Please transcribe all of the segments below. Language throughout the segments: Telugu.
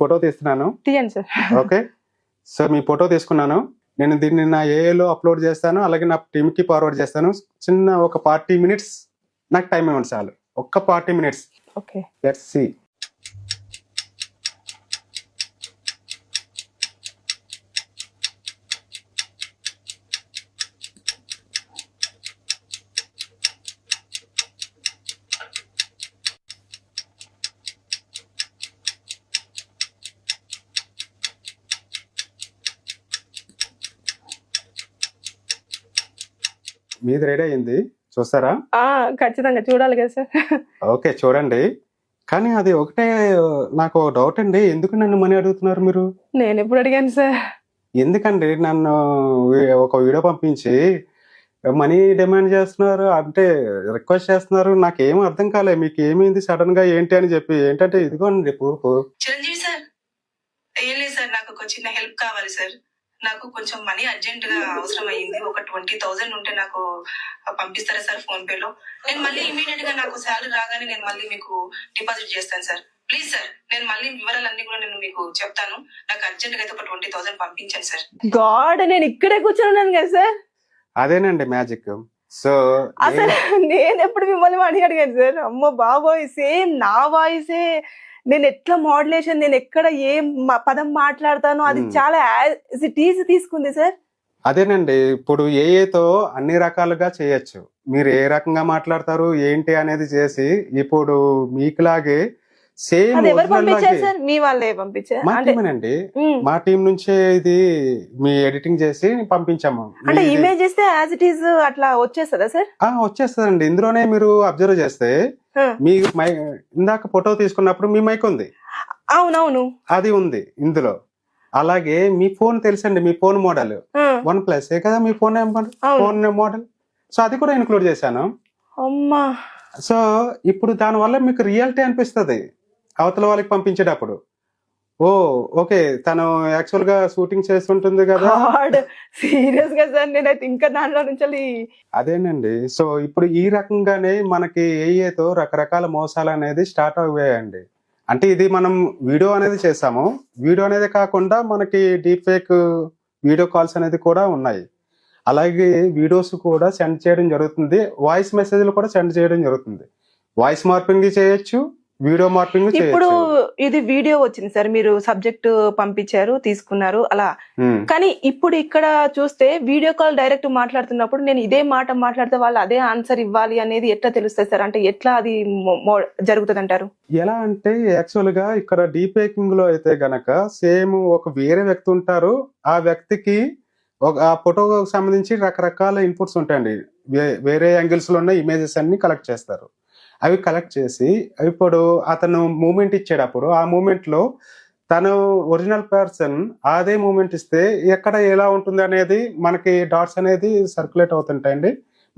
ఫోటో తీస్తున్నాను. తీయండి సార్. ఓకే. సో మీ ఫోటో తీసుకున్నాను. నేను దీన్ని నా ఏఐలో అప్లోడ్ చేస్తాను. అలాగే నా టీమ్‌కి ఫార్వర్డ్ చేస్తాను. చిన్న ఒక 40 మినిట్స్ నాకు టైం ఇవ్వండి చాలు. ఒక్క 40 మినిట్స్. ఓకే. Let's see. మీది రెడీ అయింది. చూస్తారా? ఖచ్చితంగా చూడాలి కదా సార్. ఓకే చూడండి. కానీ అది ఒకటే నాకు డౌట్ అండి. ఎందుకు నన్ను మనీ అడుగుతున్నారు మీరు? నేను ఎప్పుడు అడిగాను సార్? ఎందుకండి నన్ను ఒక వీడియో పంపించి మనీ డిమాండ్ చేస్తున్నారు, అంటే రిక్వెస్ట్ చేస్తున్నారు. నాకేం అర్థం కాలే. మీకు ఏమైంది సడన్ గా ఏంటి అని చెప్పి. ఏంటంటే ఇదిగోండి ప్రూఫ్. చిరంజీవి సార్, ఏం లేదు సార్, నాకు ఒక చిన్న హెల్ప్ కావాలి సార్. నాకు కొంచెం మనీ అర్జెంట్ గా అవసరం అయ్యింది. ఒక 20,000 ఉంటే నాకు పంపిస్తారా సార్ ఫోన్ పే లో? నేను మళ్ళీ ఇమీడియట్ గా నాకు శాలరీ రాగానే నేను మళ్ళీ మీకు డిపాజిట్ చేస్తాను సార్. ప్లీజ్ సార్, నేను మళ్ళీ వివరాలన్నీ కూడా నేను మీకు చెప్తాను. నాకు అర్జెంట్ గా అయితే ఒక 20,000 పంపించండి సార్. గాడ్, నేను ఇక్కడే కూర్చొని ఉన్నాను కదా సార్. అదేనండి మ్యాజిక్. సో అసలు నేను ఎప్పుడు మిమ్మల్ని మనీ అడిగాను సార్? అమ్మో బాబోయ్, సేమ్ నా వాయిసే. నేను ఎట్లా మోడ్యులేషన్, నేను ఎక్కడ ఏ పదం మాట్లాడతానో అది చాలా యాజ్ ఇట్ ఈజ్ తీసుకుంది సార్. అదేనండి. ఇప్పుడు ఏఏతో అన్ని రకాలుగా చేయొచ్చు. మీరు ఏ రకంగా మాట్లాడతారు ఏంటి అనేది చేసి ఇప్పుడు మీకులాగే సేమ్ అది ఎవరు పంపించారు సార్? మీ వాళ్ళే పంపించారు? మా టీమేనండి. మా టీం నుంచే ఇది మీ ఎడిటింగ్ చేసి పంపించాము. అంటే ఇమేజ్ ఇస్తే యాజ్ ఇట్ ఈజ్ అట్లా వచ్చేస్తుందా సార్? వచ్చేస్తుందండి. ఇందులోనే మీరు అబ్జర్వ్ చేస్తే మీ ఇందాక ఫోటో తీసుకున్నప్పుడు మీ మైక్ ఉంది. అవునవును, అది ఉంది ఇందులో. అలాగే మీ ఫోన్ తెలుసండి, మీ ఫోన్ మోడల్ OnePlus కదా మీ ఫోన్ మోడల్. సో అది కూడా ఇన్క్లూడ్ చేశాను. అమ్మా. సో ఇప్పుడు దాని వల్ల మీకు రియాలిటీ అనిపిస్తుంది అవతల వాళ్ళకి పంపించేటప్పుడు. ఓ ఓకే, తను యాక్చువల్ గా షూటింగ్ చేస్తుంటుంది కదా. సీరియస్ గా సార్, నేనైతే ఇంకా దాంట్లో నుంచి అదేనండి. సో ఇప్పుడు ఈ రకంగానే మనకి ఏఏతో రకరకాల మోసాలు అనేది స్టార్ట్ అయ్యాయండి. అంటే ఇది మనం వీడియో అనేది చేసాము. వీడియో అనేది కాకుండా మనకి డీప్ ఫేక్ వీడియో కాల్స్ అనేది కూడా ఉన్నాయి. అలాగే వీడియోస్ కూడా సెండ్ చేయడం జరుగుతుంది. వాయిస్ మెసేజ్లు కూడా సెండ్ చేయడం జరుగుతుంది. వాయిస్ మార్పింగ్ చేయొచ్చు, వీడియో మార్పింగ్ చేయొచ్చు. ఇప్పుడు ఇది వీడియో వచ్చింది సార్, మీరు సబ్జెక్ట్ పంపించారు, తీసుకున్నారు అలా. కానీ ఇప్పుడు ఇక్కడ చూస్తే వీడియో కాల్ డైరెక్ట్ మాట్లాడుతున్నప్పుడు నేను ఇదే మాట మాట్లాడితే వాళ్ళు అదే ఆన్సర్ ఇవ్వాలి అనేది ఎట్లా తెలుస్తుంది సార్? అంటే ఎట్లా అది జరుగుతుంది అంటారు? ఎలా అంటే యాక్చువల్ గా ఇక్కడ డీప్ ఫేకింగ్ లో అయితే గనక సేమ్ ఒక వేరే వ్యక్తి ఉంటారు. ఆ వ్యక్తికి ఆ ఫోటోకి సంబంధించి రకరకాల ఇన్పుట్స్ ఉంటాయండి. వేరే యాంగిల్స్ లో ఉన్న ఇమేజెస్ అన్ని కలెక్ట్ చేస్తారు. అవి కలెక్ట్ చేసి ఇప్పుడు అతను మూమెంట్ ఇచ్చేటప్పుడు ఆ మూమెంట్ లో తను ఒరిజినల్ పర్సన్ అదే మూమెంట్ ఇస్తే ఎక్కడ ఎలా ఉంటుంది అనేది మనకి డాట్స్ అనేది సర్క్యులేట్ అవుతుంటాయండి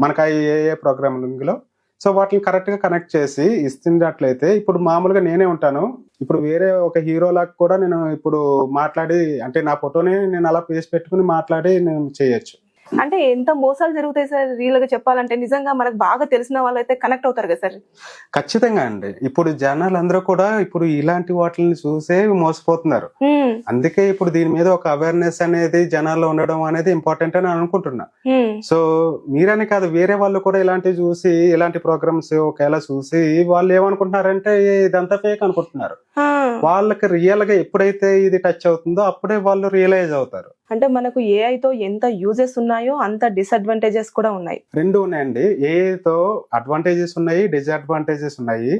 మనకి ఆ ఏఏ ప్రోగ్రామింగ్ లో. సో వాటిని కరెక్ట్ గా కనెక్ట్ చేసి ఇస్తున్నట్లయితే ఇప్పుడు మామూలుగా నేనే ఉంటాను. ఇప్పుడు వేరే ఒక హీరో లాగా కూడా నేను ఇప్పుడు మాట్లాడి, అంటే నా ఫోటోని నేను అలా పేసి పెట్టుకుని మాట్లాడి నేను చేయొచ్చు. అంటే ఎంత మోసాలు జరుగుతాయి సార్ రియల్ గా చెప్పాలంటే? నిజంగా మనకు బాగా తెలిసిన వాళ్ళు అయితే కనెక్ట్ అవుతారు కదా సార్? ఖచ్చితంగా అండి. ఇప్పుడు జనాలందరూ కూడా ఇప్పుడు ఇలాంటి వాటిని చూసే మోసపోతున్నారు. అందుకే ఇప్పుడు దీని మీద ఒక అవేర్నెస్ అనేది జనాల్లో ఉండడం అనేది ఇంపార్టెంట్ అని అనుకుంటున్నా. సో మీరని కాదు, వేరే వాళ్ళు కూడా ఇలాంటివి చూసి ఇలాంటి ప్రోగ్రామ్స్ ఒకవేళ చూసి వాళ్ళు ఏమనుకుంటున్నారంటే ఇదంతా ఫేక్ అనుకుంటున్నారు. వాళ్ళకి రియల్ గా ఎప్పుడైతే ఇది టచ్ అవుతుందో అప్పుడే వాళ్ళు రియలైజ్ అవుతారు. అంటే మనకు ఏఐతో ఎంత యూజెస్ ఉన్నాయో అంత డిసడ్వాంటేజెస్ కూడా ఉన్నాయి. రెండు ఉన్నాయండి. ఏఐతో అడ్వాంటేజెస్ ఉన్నాయి, డిసడ్వాంటేజెస్ ఉన్నాయి.